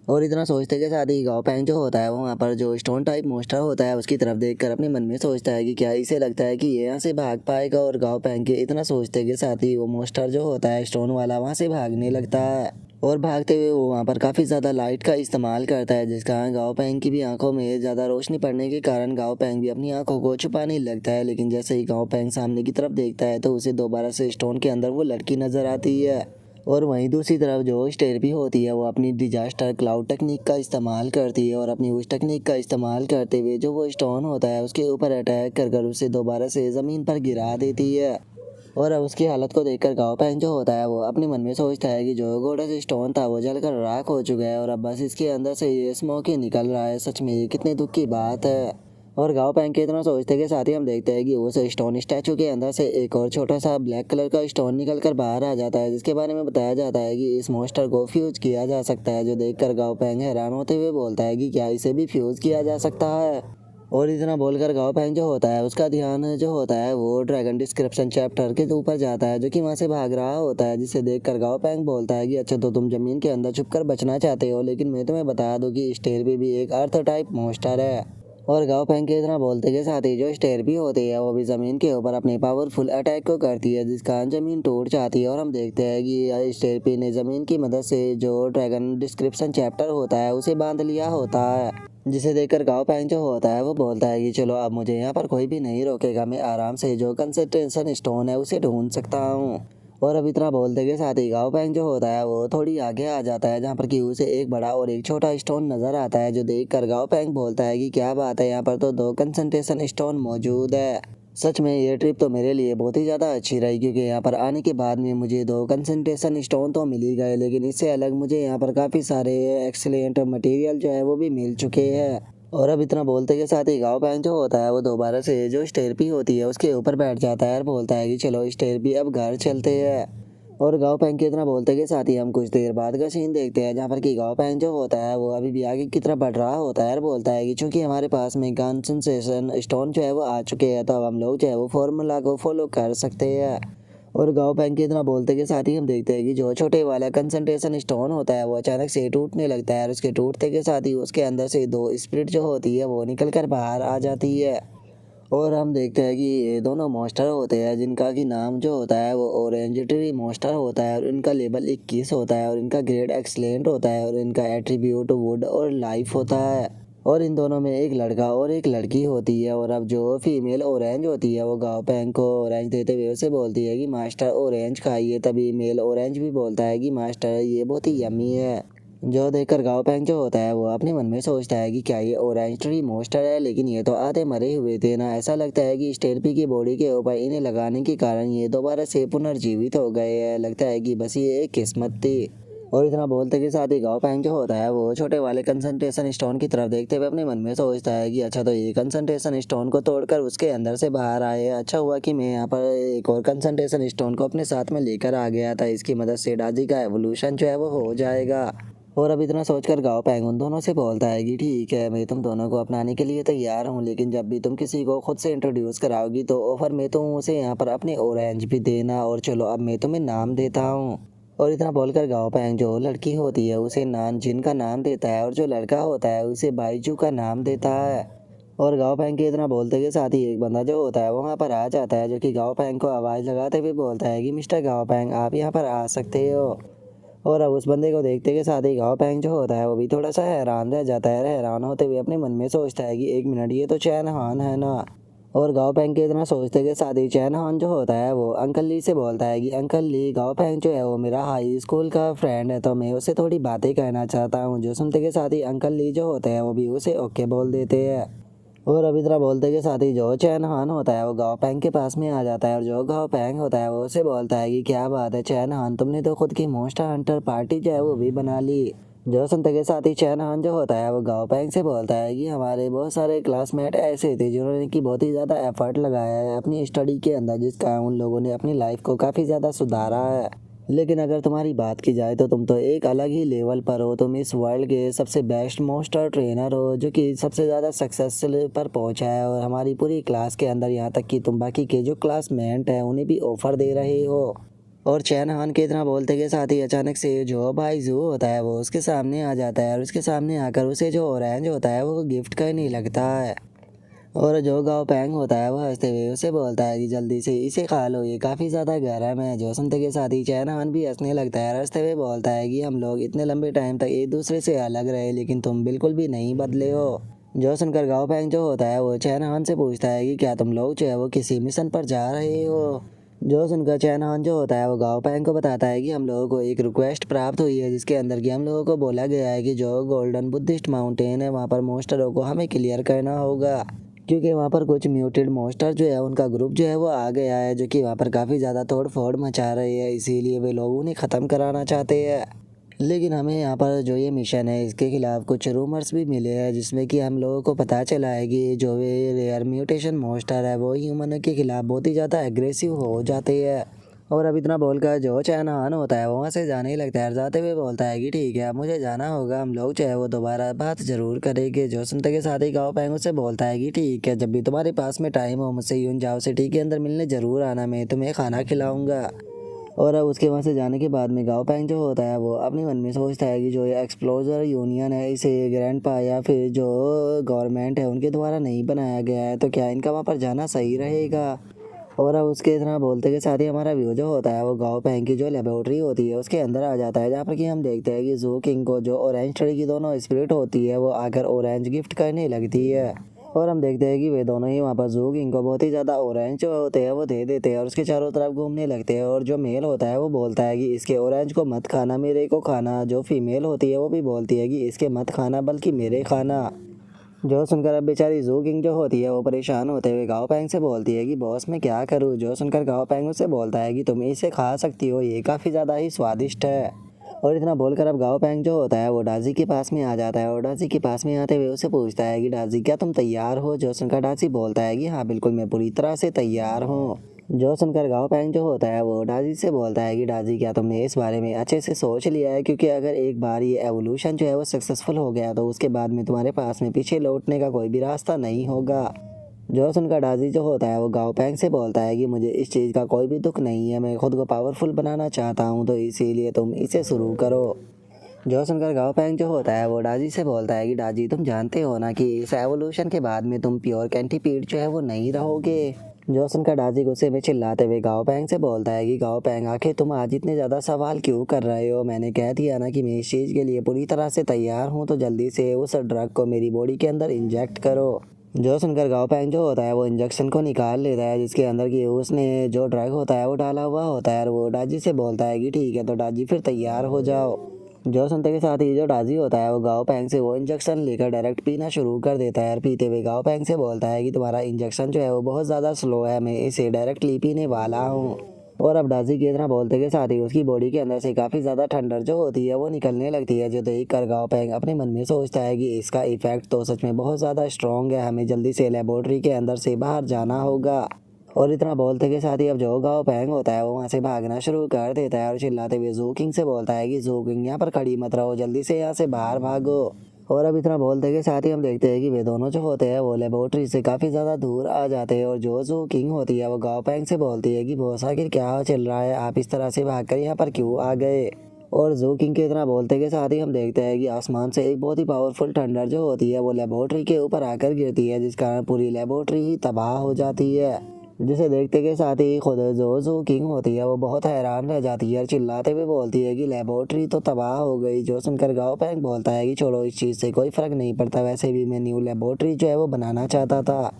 और इतना सोचते के साथ ही गाओ पेंग जो होता है वो वहाँ पर जो स्टोन टाइप मॉन्स्टर होता है उसकी तरफ देखकर अपने मन में सोचता है कि क्या इसे लगता है कि ये यहाँ से भाग पाएगा। और गाओ पेंग के इतना सोचते के साथ ही वो मॉन्स्टर जो होता है स्टोन वाला वहाँ से भागने लगता है। और भागते हुए वो वहाँ पर काफ़ी ज़्यादा लाइट का इस्तेमाल करता है, जिस कारण गाओ पेंग की भी आंखों में ज़्यादा रोशनी पड़ने के कारण गाओ पेंग भी अपनी आंखों को छुपाने लगता है। लेकिन जैसे ही गाओ पेंग सामने की तरफ देखता है तो उसे दोबारा से स्टोन के अंदर वो लड़की नज़र आती है। और वहीं दूसरी तरफ जो स्टेरपी होती है वो अपनी डिजास्टर क्लाउड टेक्निक का इस्तेमाल करती है और अपनी उस टेक्निक का इस्तेमाल करते हुए जो वो स्टोन होता है उसके ऊपर अटैक कर कर उसे दोबारा से ज़मीन पर गिरा देती है। और अब उसकी हालत को देखकर गाओ पेंग जो होता है वो अपने मन में सोचता है कि जो गोल्डन स्टोन था वो जलकर राख हो चुका है और अब बस इसके अंदर से ये स्मोक ही निकल रहा है। सच में ये कितने दुख की बात है। और गाओ पेंग के इतना सोचते के साथ ही हम देखते हैं कि उस स्टोन स्टैचू के अंदर से एक और छोटा सा ब्लैक कलर का स्टोन निकल कर बाहर आ जाता है, जिसके बारे में बताया जाता है कि इस मॉन्स्टर को फ्यूज किया जा सकता है। जो देखकर गाओ पेंग हैरान होते हुए बोलता है कि क्या इसे भी फ्यूज किया जा सकता है। और इतना बोलकर गाओ पेंग जो होता है उसका ध्यान जो होता है वो ड्रैगन डिस्क्रिप्शन चैप्टर के ऊपर जाता है जो कि वहाँ से भाग रहा होता है। जिसे देखकर गाओ पेंग बोलता है कि अच्छा तो तुम ज़मीन के अंदर छुपकर बचना चाहते हो, लेकिन मैं तुम्हें बता दूँ कि स्टेरपी भी एक अर्थ टाइप मॉन्स्टर है। और गाओ पेंग के इतना बोलते के साथ ही जो स्टेरपी होती है वो भी ज़मीन के ऊपर अपने पावरफुल अटैक को करती है, जिस कारण ज़मीन टूट जाती है। और हम देखते हैं कि स्टेरपी ने ज़मीन की मदद से जो ड्रैगन डिस्क्रिप्शन चैप्टर होता है उसे बांध लिया होता है। जिसे देखकर गाओ पेंग जो होता है वो बोलता है कि चलो अब मुझे यहाँ पर कोई भी नहीं रोकेगा, मैं आराम से जो कंसंट्रेशन स्टोन है उसे ढूंढ सकता हूँ। और अब इतना बोलते के साथ ही गाओ पेंग जो होता है वो थोड़ी आगे आ जाता है जहाँ पर कि उसे एक बड़ा और एक छोटा स्टोन नज़र आता है। जो देखकर गाओ पेंग बोलता है कि क्या बात है, यहाँ पर तो दो कंसंट्रेशन स्टोन मौजूद है। सच में ये ट्रिप तो मेरे लिए बहुत ही ज़्यादा अच्छी रही, क्योंकि यहाँ पर आने के बाद में मुझे 2 कंसंट्रेशन स्टोन तो मिल ही गए, लेकिन इससे अलग मुझे यहाँ पर काफ़ी सारे एक्सीलेंट मटेरियल जो है वो भी मिल चुके हैं। और अब इतना बोलते के साथ ही गाँव पैंग जो होता है वो दोबारा से जो स्टेरपी होती है उसके ऊपर बैठ जाता है और बोलता है कि चलो स्टेरपी अब घर चलते हैं। और गाँव पैंग के इतना बोलते के साथ ही हम कुछ देर बाद का सीन देखते हैं, जहाँ पर कि गाँव पैंग जो होता है वो अभी भी आगे की तरफ बढ़ रहा होता है और बोलता है कि चूंकि हमारे पास में कंसंट्रेशन स्टोन जो है वो आ चुके हैं, तो अब हम लोग जो है वो फॉर्मूला को फॉलो कर सकते हैं। और गाँव पैंग के इतना बोलते के साथ ही हम देखते हैं कि जो छोटे वाला कंसंट्रेशन स्टोन होता है वो अचानक से टूटने लगता है और उसके टूटते के साथ ही उसके अंदर से 2 स्पिरिट जो होती है वो निकल कर बाहर आ जाती है। और हम देखते हैं कि ये दोनों मॉन्स्टर होते हैं जिनका कि नाम जो होता है वो ऑरेंज ट्री मॉन्स्टर होता है और इनका लेवल 21 होता है और इनका ग्रेड एक्सलेंट होता है और इनका एट्रीब्यूट वुड और लाइफ होता है। और इन दोनों में एक लड़का और एक लड़की होती है। और अब जो फीमेल ऑरेंज होती है वो गाँव पैंग को ऑरेंज देते हुए उसे बोलती है कि मास्टर ऑरेंज खाइए, तभी मेल ऑरेंज भी बोलता है कि मास्टर ये बहुत ही यम्मी है। जो देखकर गाँव पैंग जो होता है वो अपने मन में सोचता है कि क्या ये ऑरेंज ट्री मॉन्स्टर है, लेकिन ये तो आधे मरे हुए थे ना। ऐसा लगता है कि स्टेरपी की बॉडी के ऊपर इन्हें लगाने के कारण ये दोबारा से पुनर्जीवित हो गए हैं। लगता है कि बस ये एक किस्मत थी। और इतना बोलते के साथ ही गाँव पैंग जो होता है वो छोटे वाले कंसंट्रेशन स्टोन की तरफ देखते हुए अपने मन में सोचता है कि अच्छा, तो ये कंसंट्रेशन स्टोन को तोड़कर उसके अंदर से बाहर आए। अच्छा हुआ कि मैं यहाँ पर एक और कंसंट्रेशन स्टोन को अपने साथ में लेकर आ गया था, इसकी मदद से डाजी का एवोल्यूशन जो है वो हो जाएगा। और अब इतना सोचकर गाँव पैंग उन दोनों से बोलता है कि ठीक है, मैं तुम दोनों को अपनाने के लिए तैयार हूँ, लेकिन जब भी तुम किसी को खुद से इंट्रोड्यूस कराओगी तो ऑफर में तुम उसे यहाँ पर अपने ऑरेंज भी देना। और चलो अब मैं तुम्हें नाम देता हूँ। और इतना बोलकर गाँव पैंग जो लड़की होती है उसे नान जिन का नाम देता है और जो लड़का होता है उसे बाईजू का नाम देता है। और गाँव पैंग के इतना बोलते के साथ ही एक बंदा जो होता है वो वहाँ पर आ जाता है, जो कि गाँव पैंग को आवाज़ लगाते हुए बोलता है कि मिस्टर गाँव पैंग, आप यहाँ पर आ सकते हो। और अब उस बंदे को देखते के साथ ही गाँव पैंग जो होता है वो भी थोड़ा सा हैरान रह जाता है। हैरान होते हुए अपने मन में सोचता है कि एक मिनट, ये तो चैन हान है ना। और गाँव पैंग के इतना सोचते के साथ ही चैन हान जो होता है वो अंकल ली से बोलता है कि अंकल ली, गाँव पैंग जो है वो मेरा हाई स्कूल का फ्रेंड है, तो मैं उससे थोड़ी बातें कहना चाहता हूँ। जो सुनते के साथ ही अंकल ली जो होते हैं वो भी उसे ओके बोल देते हैं। और अभी तरह बोलते के साथ ही जो चैन हान होता है वो गाँव पैंग के पास में आ जाता है और जो गाँव पैंग होता है वो उसे बोलता है कि क्या बात है चैन हान, तुमने तो खुद की मॉन्स्टर हंटर पार्टी जो है वो भी बना ली। जो सुनते के साथ ही चैन हान जो होता है वो गाँव पैंग से बोलता है कि हमारे बहुत सारे क्लासमेट ऐसे थे जिन्होंने की बहुत ही ज़्यादा एफर्ट लगाया है अपनी स्टडी के अंदर, जिसका उन लोगों ने अपनी लाइफ को काफ़ी ज़्यादा सुधारा है। लेकिन अगर तुम्हारी बात की जाए तो तुम तो एक अलग ही लेवल पर हो। तुम इस वर्ल्ड के सबसे बेस्ट मॉन्स्टर ट्रेनर हो, जो कि सबसे ज़्यादा सक्सेसफुल पर पहुंचा है। और हमारी पूरी क्लास के अंदर यहाँ तक कि तुम बाकी के जो क्लासमेट हैं उन्हें भी ऑफर दे रहे हो। और चैन हान के इतना बोलते के साथ ही अचानक से जो भाई जू होता है वो उसके सामने आ जाता है और उसके सामने आकर उसे जो ऑरेंज होता है वो गिफ्ट करने लगता है। और जो गाँव पैंग होता है वो हंसते हुए उसे बोलता है कि जल्दी से इसे खा लो, ये काफ़ी ज़्यादा गर्म है। जो सुनते के साथ ही चैन हान भी हंसने लगता है, हंसते हुए बोलता है कि हम लोग इतने लंबे टाइम तक एक दूसरे से अलग रहे, लेकिन तुम बिल्कुल भी नहीं बदले हो। जो सुनकर गाँव पैंग जो होता है वो चैन हान से पूछता है कि क्या तुम लोग जो है वो किसी मिशन पर जा रहे हो। जो सुनकर चैन हान जो होता है वो गाँव पैंग को बताता है कि हम लोगों को एक रिक्वेस्ट प्राप्त हुई है, जिसके अंदर कि हम लोगों को बोला गया है कि जो गोल्डन बुद्धिस्ट माउंटेन है वहाँ पर मॉन्स्टरों को हमें क्लियर करना होगा, क्योंकि वहाँ पर कुछ म्यूटेड मॉन्स्टर जो है उनका ग्रुप जो है वो आ गया है, जो कि वहाँ पर काफ़ी ज़्यादा तोड़ फोड़ मचा रहे हैं। इसीलिए वे लोग उन्हें ख़त्म कराना चाहते हैं। लेकिन हमें यहाँ पर जो ये मिशन है इसके खिलाफ कुछ रूमर्स भी मिले हैं, जिसमें कि हम लोगों को पता चला है कि जो ये रेयर म्यूटेशन मॉन्स्टर है वो ह्यूमन के खिलाफ बहुत ही ज़्यादा एग्रेसिव हो जाते हैं। और अब इतना बोलकर जो चैन हान होता है वो वहाँ से जाने ही लगता है, जाते हुए बोलता है कि ठीक है, अब मुझे जाना होगा, हम लोग जो है वो दोबारा बात ज़रूर करेंगे। जो सुनते के साथ ही गाँव पैंग उससे बोलता है कि ठीक है, जब भी तुम्हारे पास में टाइम हो मुझसे यून जाओ सिटी के अंदर मिलने ज़रूर आना, मैं तुम्हें खाना खिलाऊँगा। और अब उसके वहाँ से जाने के बाद में गाँव पैंग जो होता है वो अपने मन में सोचता है कि जो ये एक्सप्लोजर यूनियन है इसे ग्रैंडपा या फिर जो गवर्नमेंट है उनके द्वारा नहीं बनाया गया है, तो क्या इनका वहाँ पर जाना सही रहेगा। और अब उसके इतना बोलते के साथ ही हमारा व्यू जो होता है वो गाँव पैंग की जो लेबोरेटरी होती है उसके अंदर आ जाता है, जहाँ पर कि हम देखते हैं कि जू किंग को जो ऑरेंज ट्री की दोनों स्पिरिट होती है वो आकर ऑरेंज गिफ्ट करने लगती है। और हम देखते हैं कि वे दोनों ही वहाँ पर जू किंग को बहुत ही ज़्यादा ऑरेंज जो होते हैं वो दे देते हैं और उसके चारों तरफ घूमने लगते हैं। और जो मेल होता है वो बोलता है कि इसके ऑरेंज को मत खाना, मेरे को खाना। जो फीमेल होती है वो भी बोलती है कि इसके मत खाना बल्कि मेरे खाना। जो सुनकर अब बेचारी जू किंग जो होती है वो परेशान होते हुए गाओ पैंग से बोलती है कि बॉस मैं क्या करूँ। जो सुनकर गाओ पैंग उससे बोलता है कि तुम इसे खा सकती हो, ये काफ़ी ज़्यादा ही स्वादिष्ट है। और इतना बोलकर अब गाओ पैंग जो होता है वो डाजी के पास में आ जाता है और डाजी के पास में आते हुए उससे पूछता है कि डाजी क्या तुम तैयार हो। जो सुनकर डाजी बोलता है कि हाँ बिल्कुल मैं पूरी तरह से तैयार हूँ। जो सुनकर गाओ पैंग जो होता है वो डाजी से बोलता है कि डाजी क्या तुमने इस बारे में अच्छे से सोच लिया है, क्योंकि अगर एक बार ये एवोल्यूशन जो है वो सक्सेसफुल हो गया तो उसके बाद में तुम्हारे पास में पीछे लौटने का कोई भी रास्ता नहीं होगा। जो सुनकर डाजी जो होता है वो गाओ पैंग से बोलता है कि मुझे इस चीज़ का कोई भी दुख नहीं है, मैं खुद को पावरफुल बनाना चाहता हूँ, तो इसीलिए तुम इसे शुरू करो। जो सुनकर गाओ पैंग जो होता है वो डाजी से बोलता है कि डाजी तुम जानते हो ना कि इस एवोल्यूशन के बाद में तुम प्योर कैंटीपीड जो है वो नहीं रहोगे। जो सुनकर डाजी गुस्से में चिल्लाते हुए गाओ पैंग से बोलता है कि गाओ पैंग आखिर तुम आज इतने ज़्यादा सवाल क्यों कर रहे हो, मैंने कह दिया ना कि मैं इस चीज़ के लिए पूरी तरह से तैयार हूँ, तो जल्दी से उस ड्रग को मेरी बॉडी के अंदर इंजेक्ट करो। जो सुनकर गाओ पैंग जो होता है वो इंजेक्शन को निकाल लेता है जिसके अंदर की उसने जो ड्रग होता है वो डाला हुआ होता है और वो डाजी से बोलता है कि ठीक है तो डाजी फिर तैयार हो जाओ। जो सुनते के साथ ही जो डाजी होता है वो गाओ पैंग से वो इंजेक्शन लेकर डायरेक्ट पीना शुरू कर देता है और पीते हुए गाओ पैंग से बोलता है कि तुम्हारा इंजेक्शन जो है वो बहुत ज़्यादा स्लो है, मैं इसे डायरेक्टली पीने वाला हूँ। और अब डाजी की तरह बोलते के साथ ही उसकी बॉडी के अंदर से काफ़ी ज़्यादा ठंडर जो होती है वो निकलने लगती है, जो देख कर गाओ पैंग अपने मन में सोचता है कि इसका इफेक्ट तो सच में बहुत ज़्यादा स्ट्रॉन्ग है, हमें जल्दी से लेबोरेटरी के अंदर से बाहर जाना होगा। और इतना बोलते के साथ ही अब जो गाओ पैंग होता है वो वहाँ से भागना शुरू कर देता है और चिल्लाते हुए जू किंग से बोलता है कि जू किंग यहाँ पर खड़ी मत रहो, जल्दी से यहाँ से बाहर भागो। और अब इतना बोलते के साथ ही हम देखते हैं कि वे दोनों जो होते हैं वो लेबोरेटरी से काफ़ी ज़्यादा दूर आ जाते हैं और जो जू किंग होती है वो गाओ पैंग से बोलती है कि बॉस आखिर क्या चल रहा है, आप इस तरह से भागकर यहाँ पर क्यों आ गए। और जू किंग के इतना बोलते के साथ ही हम देखते हैं कि आसमान से एक बहुत ही पावरफुल थंडर जो होती है वो लेबोरेटरी के ऊपर आकर गिरती है, जिस कारण पूरी लेबोरेटरी ही तबाह हो जाती है। जिसे देखते के साथ ही खुद जो जू किंग होती है वो बहुत हैरान रह जाती है और चिल्लाते हुए बोलती है कि लेबोरेटरी तो तबाह हो गई। जो सुनकर गाओ पैंग बोलता है कि छोड़ो इस चीज़ से कोई फ़र्क नहीं पड़ता, वैसे भी मैं न्यू लेबोरेटरी जो है वो बनाना चाहता था।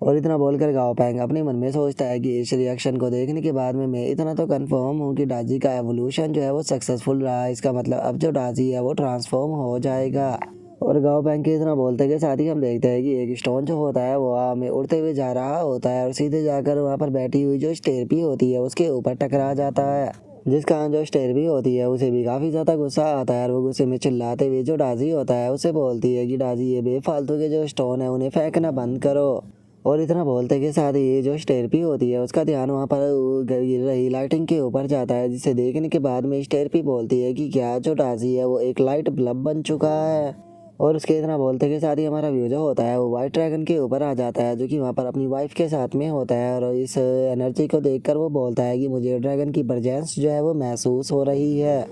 और इतना बोलकर गाओ पैंग अपने मन में सोचता है कि इस रिएक्शन को देखने के बाद में मैं इतना तो कंफर्म हूँ कि डाजी का एवोल्यूशन जो है वो सक्सेसफुल रहा है, इसका मतलब अब जो डाजी है वो ट्रांसफॉर्म हो जाएगा। और गाँव बैंक के इतना बोलते के साथ ही हम देखते हैं कि एक स्टोन जो होता है वो हवा में उड़ते हुए जा रहा होता है और सीधे जाकर वहाँ पर बैठी हुई जो स्टेरपी होती है उसके ऊपर टकरा जाता है, जिस कारण जो स्टेरपी होती है उसे भी काफ़ी ज़्यादा गुस्सा आता है और वो गुस्से में चिल्लाते हुए जो डाजी होता है उसे बोलती है कि डाजी ये बेफालतू के जो स्टोन है उन्हें फेंकना बंद करो। और इतना बोलते के साथ ही ये जो स्टेरपी होती है उसका ध्यान वहाँ पर गिर रही लाइटिंग के ऊपर जाता है, जिसे देखने के बाद में स्टेरपी बोलती है कि क्या जो डाजी है वो एक लाइट बल्ब बन चुका है। और उसके इतना बोलते के साथ ही हमारा व्यू जो होता है वो वाइट ड्रैगन के ऊपर आ जाता है, जो कि वहाँ पर अपनी वाइफ के साथ में होता है और इस एनर्जी को देखकर वो बोलता है कि मुझे ड्रैगन की प्रेजेंस जो है वो महसूस हो रही है।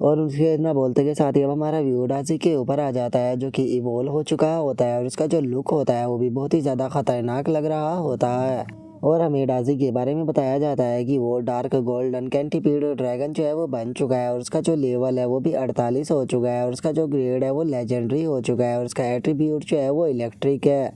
और उसके इतना बोलते के साथ ही अब हमारा व्यू डाजी के ऊपर आ जाता है, जो कि इवोल्व हो चुका होता है और उसका जो लुक होता है वो भी बहुत ही ज़्यादा खतरनाक लग रहा होता है। और हमें डाजी के बारे में बताया जाता है कि वो डार्क गोल्डन कैंटीपीड ड्रैगन जो है वो बन चुका है और उसका जो लेवल है वो भी 48 हो चुका है और उसका जो ग्रेड है वो लेजेंडरी हो चुका है और उसका एट्रीब्यूट जो है वो इलेक्ट्रिक है।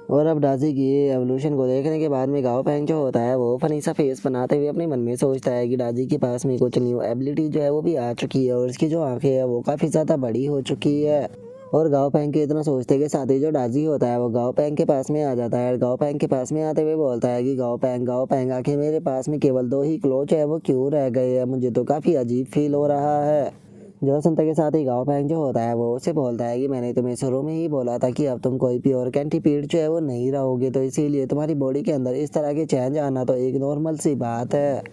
और अब डाजी की एवोल्यूशन को देखने के बाद में गाओ पैंग जो होता है वो फनी सा फेस बनाते हुए अपने मन में सोचता है कि डाजी के पास में कुछ न्यू एबिलिटी जो है वो भी आ चुकी है और उसकी जो आंखें है वो काफ़ी ज़्यादा बड़ी हो चुकी है। और गाओ पैंग के इतना सोचते के साथ ही जो डाजी होता है वो गाओ पैंग के पास में आ जाता है और गाओ पैंग के पास में आते हुए बोलता है कि गाओ पैंग आखिर मेरे पास में केवल 2 ही क्लोच है वो क्यों रह गए हैं, मुझे तो काफ़ी अजीब फील हो रहा है। जो सुनते के साथ ही गाँव पैंग जो होता है वो उससे बोलता है कि मैंने तुम्हें शुरू में ही बोला था कि अब तुम कोई प्योर कैंटीपीड जो है वो नहीं रहोगे, तो इसीलिए तुम्हारी बॉडी के अंदर इस तरह के चेंज आना तो एक नॉर्मल सी बात है।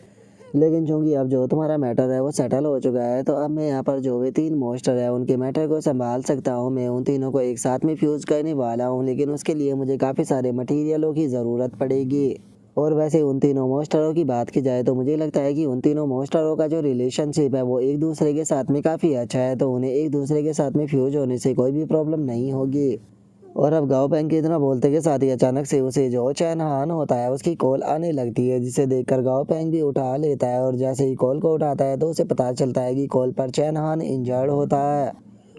लेकिन चूंकि अब जो तुम्हारा मैटर है वो सेटल हो चुका है, तो अब मैं यहाँ पर जो भी 3 मोस्टर है उनके मैटर को संभाल सकता हूँ, मैं उन तीनों को एक साथ में फ्यूज़ करने वाला हूँ, लेकिन उसके लिए मुझे काफ़ी सारे मटेरियलों की ज़रूरत पड़ेगी। और वैसे उन तीनों मोस्टरों की बात की जाए तो मुझे लगता है कि उन तीनों मोस्टरों का जो रिलेशनशिप है वो एक दूसरे के साथ में काफ़ी अच्छा है, तो उन्हें एक दूसरे के साथ में फ्यूज होने से कोई भी प्रॉब्लम नहीं होगी। और अब गाँव पैंग के इतना बोलते के साथ ही अचानक से उसे जो चैन हान होता है उसकी कॉल आने लगती है, जिसे देखकर गाँव पैंग भी उठा लेता है और जैसे ही कॉल को उठाता है तो उसे पता चलता है कि कॉल पर चैन हान इंजर्ड होता है।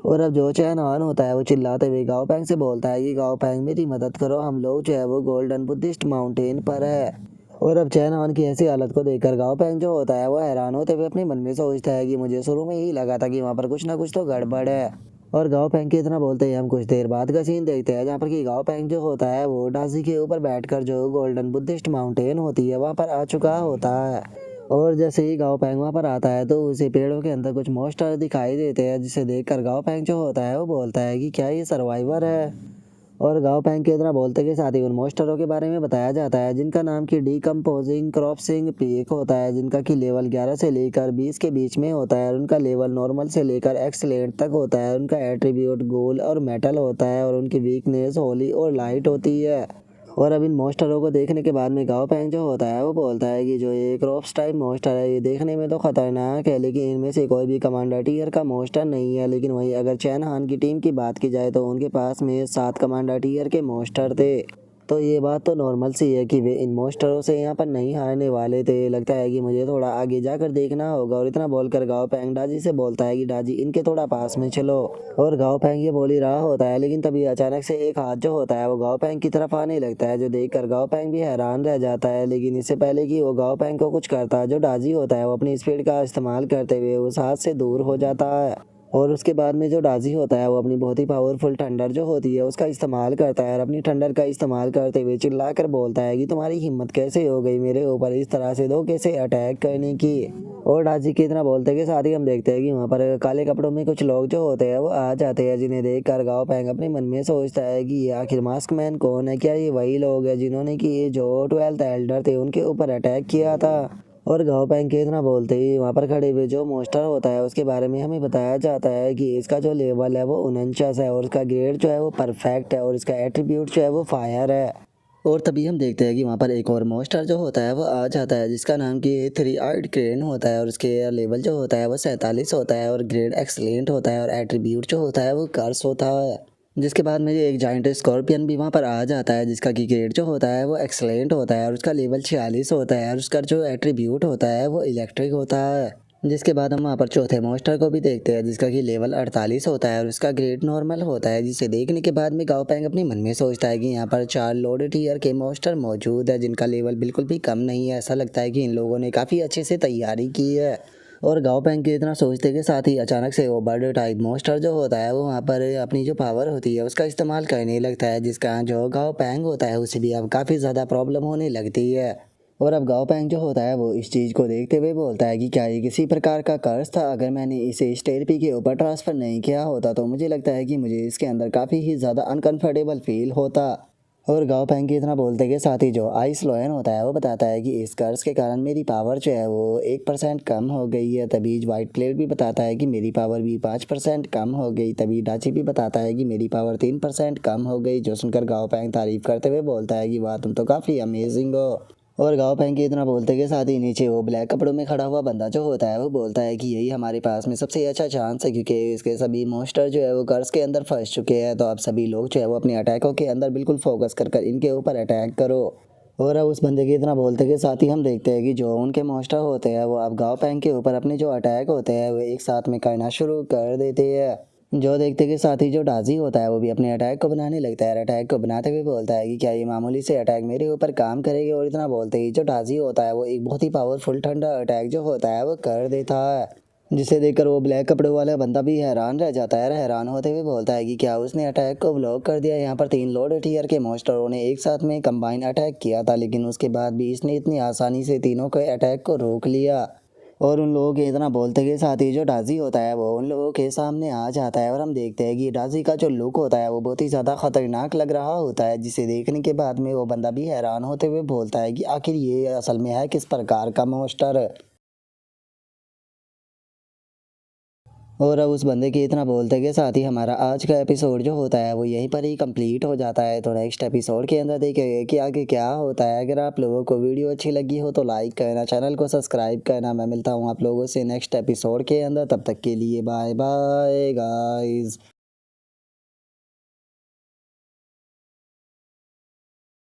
और अब जो चैन हान होता है वो चिल्लाते हुए गाँव पैंग से बोलता है कि गाँव पैंग मेरी मदद करो, हम लोग जो है वो गोल्डन बुद्धिस्ट माउंटेन पर है। और अब चैन हान की ऐसी हालत को देखकर गाँव पैंग जो होता है वो हैरान होते हुए अपने मन में सोचता है कि मुझे शुरू में ही लगा था कि वहाँ पर कुछ ना कुछ तो गड़बड़ है। और गाओ पेंग के इतना बोलते ही हम कुछ देर बाद का सीन देखते हैं, जहाँ पर कि गाओ पेंग जो होता है वो डाजी के ऊपर बैठकर जो गोल्डन बुद्धिस्ट माउंटेन होती है वहाँ पर आ चुका होता है। और जैसे ही गाओ पेंग वहाँ पर आता है तो उसे पेड़ों के अंदर कुछ मॉन्स्टर दिखाई देते हैं, जिसे देखकर गाओ पेंग जो होता है वो बोलता है कि क्या ये सर्वाइवर है। और गांव पैंग के इतना बोलते के साथ ही उन मॉन्स्टरों के बारे में बताया जाता है, जिनका नाम की डीकम्पोजिंग क्रॉपसिंग पीक होता है, जिनका कि लेवल 11 से लेकर 20 के बीच में होता है। उनका लेवल नॉर्मल से लेकर एक्सलेंट तक होता है। उनका एट्रीब्यूट गोल और मेटल होता है और उनकी वीकनेस होली और लाइट होती है। और अब इन मॉन्स्टरों को देखने के बाद में गाओ पैंग जो होता है वो बोलता है कि जो ये क्रॉप्स टाइप मॉन्स्टर है ये देखने में तो खतरनाक है, लेकिन इनमें से कोई भी कमांडर टीयर का मॉन्स्टर नहीं है। लेकिन वहीं अगर चैन हान की टीम की बात की जाए तो उनके पास में 7 कमांडर टीयर के मॉन्स्टर थे। तो ये बात तो नॉर्मल सी है कि वे इन मॉन्स्टरों से यहाँ पर नहीं हारने वाले थे। लगता है कि मुझे थोड़ा आगे जाकर देखना होगा। और इतना बोलकर गाओ पैंग डाजी से बोलता है कि डाजी इनके थोड़ा पास में चलो। और गाओ पैंग ये बोल ही रहा होता है, लेकिन तभी अचानक से एक हाथ जो होता है वो गाओ पैंग की तरफ आने लगता है, जो देखकर गाओ पैंग भी हैरान रह जाता है। लेकिन इससे पहले कि वो गाओ पैंग को कुछ करता, जो डाजी होता है वो अपनी स्पीड का इस्तेमाल करते हुए उस हाथ से दूर हो जाता है। और उसके बाद में जो डाजी होता है वो अपनी बहुत ही पावरफुल ठंडर जो होती है उसका इस्तेमाल करता है और अपनी ठंडर का इस्तेमाल करते हुए चिल्ला कर बोलता है कि तुम्हारी हिम्मत कैसे हो गई मेरे ऊपर इस तरह से दो कैसे अटैक करने की। और डाजी की इतना बोलते के साथ ही हम देखते हैं कि वहाँ पर काले कपड़ों में कुछ लोग जो होते हैं वो आ जाते हैं, जिन्हें देख कर गाओ पैंग अपने मन में सोचता है कि ये आखिर मास्क मैन कौन है। क्या ये वही लोग हैं जिन्होंने कि ये जो 12th एल्डर थे उनके ऊपर अटैक किया था। और गाँव पैंग के इतना बोलते ही वहाँ पर खड़े हुए जो मॉन्स्टर होता है उसके बारे में हमें बताया जाता है कि इसका जो लेवल है वो 49 है और इसका ग्रेड जो है वो परफेक्ट है और इसका एट्रीब्यूट जो है वो फायर है। और तभी हम देखते हैं कि वहाँ पर एक और मॉन्स्टर जो होता है वो आ जाता है, जिसका नाम कि 3 आइड क्रेन होता है और उसके लेवल जो होता है वो 47 होता है और ग्रेड एक्सलेंट होता है और एट्रीब्यूट जो होता है वो कर्स होता है। जिसके बाद में एक जाइंट स्कॉर्पियन भी वहाँ पर आ जाता है, जिसका की ग्रेड जो होता है वो एक्सलेंट होता है और उसका लेवल 46 होता है और उसका जो एट्रीब्यूट होता है वो इलेक्ट्रिक होता है। जिसके बाद हम वहाँ पर चौथे मॉन्स्टर को भी देखते हैं, जिसका कि लेवल 48 होता है और उसका ग्रेड नॉर्मल होता है। जिसे देखने के बाद में गाओ पैंग अपने मन में सोचता है कि यहाँ पर 4 लोडेड ईयर के मॉन्स्टर मौजूद है, जिनका लेवल बिल्कुल भी कम नहीं है। ऐसा लगता है कि इन लोगों ने काफ़ी अच्छे से तैयारी की है। और गाँव पैंग के इतना सोचते के साथ ही अचानक से वो बर्ड टाइप मॉन्स्टर जो होता है वो वहाँ पर अपनी जो पावर होती है उसका इस्तेमाल करने लगता है, जिसका जो गाँव पैंग होता है उसे भी अब काफ़ी ज़्यादा प्रॉब्लम होने लगती है। और अब गाँव पैंग जो होता है वो इस चीज़ को देखते हुए बोलता है कि क्या ये किसी प्रकार का कर्ज था। अगर मैंने इसे इस थेरेपी के ऊपर ट्रांसफ़र नहीं किया होता तो मुझे लगता है कि मुझे इसके अंदर काफ़ी ही ज़्यादा अनकंफर्टेबल फील होता। और गाँव पैंग के इतना बोलते के साथ ही जो आइस लोयन होता है वो बताता है कि इस कर्ज के कारण मेरी पावर जो है वो 1% कम हो गई है। तभी वाइट प्लेट भी बताता है कि मेरी पावर भी 5% कम हो गई। तभी डाची भी बताता है कि मेरी पावर 3% कम हो गई। जो सुनकर गाँव पैंग तारीफ करते हुए बोलता है कि वाह तुम तो काफ़ी अमेजिंग हो। और गाँव पैंग के इतना बोलते के साथ ही नीचे वो ब्लैक कपड़ों में खड़ा हुआ बंदा जो होता है वो बोलता है कि यही हमारे पास में सबसे अच्छा चांस है, क्योंकि इसके सभी मॉन्स्टर जो है वो कर्ज के अंदर फंस चुके हैं। तो अब सभी लोग जो है वो अपने अटैकों के अंदर बिल्कुल फोकस कर कर इनके ऊपर अटैक करो। और अब उस बंदे के इतना बोलते के साथ ही हम देखते हैं कि जो उनके मॉन्स्टर होते हैं वो अब गाँव पैंग के ऊपर अपने जो अटैक होते हैं वो एक साथ में करना शुरू कर देते हैं। जो देखते के साथ ही जो डाजी होता है वो भी अपने अटैक को बनाने लगता है। अटैक को बनाते हुए बोलता है कि क्या ये मामूली से अटैक मेरे ऊपर काम करेगी। और इतना बोलते ही जो डाजी होता है वो एक बहुत ही पावरफुल ठंडा अटैक जो होता है वो कर देता है, जिसे देखकर वो ब्लैक कपड़ों वाला बंदा भी हैरान रह जाता है। हैरान होते हुए बोलता है कि क्या उसने अटैक को ब्लॉक कर दिया। यहाँ पर 3 लोड टीयर के मॉन्स्टरों ने एक साथ में कंबाइन अटैक किया था, लेकिन उसके बाद भी इसने इतनी आसानी से तीनों के अटैक को रोक लिया। और उन लोगों के इतना बोलते के साथ ही जो डाजी होता है वो उन लोगों के सामने आ जाता है और हम देखते हैं कि डाजी का जो लुक होता है वो बहुत ही ज़्यादा खतरनाक लग रहा होता है, जिसे देखने के बाद में वो बंदा भी हैरान होते हुए बोलता है कि आखिर ये असल में है किस प्रकार का मॉन्स्टर। और अब उस बंदे के इतना बोलते के साथ ही हमारा आज का एपिसोड जो होता है वो यहीं पर ही कंप्लीट हो जाता है। तो नेक्स्ट एपिसोड के अंदर देखेंगे कि आगे क्या होता है। अगर आप लोगों को वीडियो अच्छी लगी हो तो लाइक करना, चैनल को सब्सक्राइब करना। मैं मिलता हूँ आप लोगों से नेक्स्ट एपिसोड के अंदर, तब तक के लिए बाय बाय गाइस।